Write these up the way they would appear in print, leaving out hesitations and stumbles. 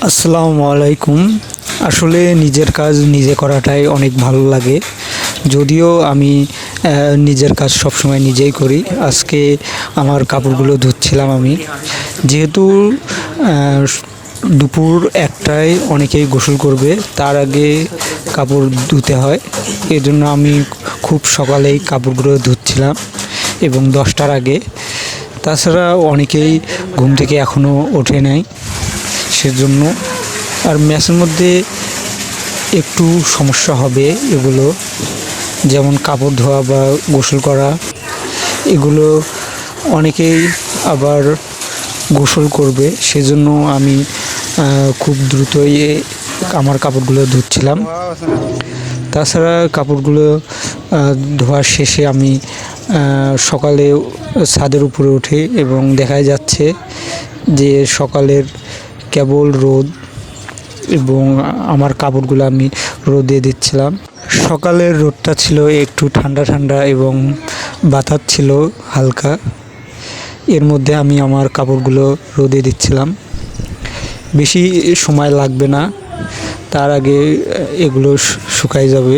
আসসালামু আলাইকুম। আসলে নিজের কাজ নিজে করাটাই অনেক ভালো লাগে। যদিও আমি নিজের কাজ সবসময় নিজেই করি। আজকে আমার কাপড়গুলো ধুচ্ছিলাম আমি। যেহেতু দুপুর ১টায় অনেকেই গোসল করবে, তার আগে কাপড় ধুতে হয়। এজন্য আমি খুব সকালেই কাপড়গুলো ধুচ্ছিলাম এবং ১০টার আগে। তাছাড়া অনেকেই ঘুম থেকে এখনও ওঠে নাই, সেজন্য। আর ম্যাচের মধ্যে একটু সমস্যা হবে এগুলো, যেমন কাপড় ধোয়া বা গোসল করা, এগুলো অনেকেই আবার গোসল করবে, সেজন্য আমি খুব দ্রুতই আমার কাপড়গুলো ধুচ্ছিলাম। তাছাড়া কাপড়গুলো ধোয়ার শেষে আমি সকালে ছাদের উপরে উঠি এবং দেখা যাচ্ছে যে সকালের কেবল রোদ, এবং আমার কাপড়গুলো আমি রোদে দিচ্ছিলাম। সকালের রোদটা ছিল একটু ঠান্ডা ঠান্ডা এবং বাতাস ছিল হালকা। এর মধ্যে আমি আমার কাপড়গুলো রোদে দিচ্ছিলাম। বেশি সময় লাগবে না, তার আগে এগুলো শুকাই যাবে।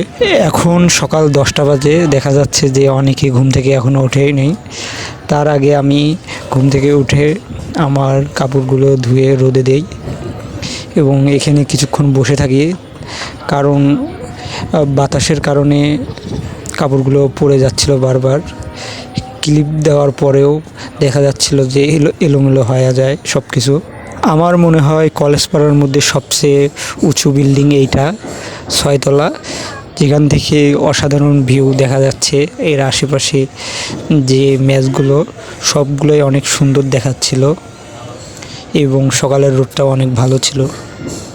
এখন সকাল ১০টা বাজে, দেখা যাচ্ছে যে অনেকে ঘুম থেকে এখনও ওঠেই নেই। তার আগে আমি ঘুম থেকে উঠে আমার কাপড়গুলো ধুয়ে রোদে দেই এবং এখানে কিছুক্ষণ বসে থাকি, কারণ বাতাসের কারণে কাপড়গুলো পড়ে যাচ্ছিল বারবার। ক্লিপ দেওয়ার পরেও দেখা যাচ্ছিল যে এলোমেলো হয়ে যায় সব কিছু। আমার মনে হয় কলেজ পাড়ার মধ্যে সবচেয়ে উঁচু বিল্ডিং এইটা, ৬তলা, যেখান থেকে অসাধারণ ভিউ দেখা যাচ্ছে। এর আশেপাশে যে ম্যাচগুলো সবগুলোই অনেক সুন্দর দেখাচ্ছিল এবং সকালের রোদটাও অনেক ভালো ছিল।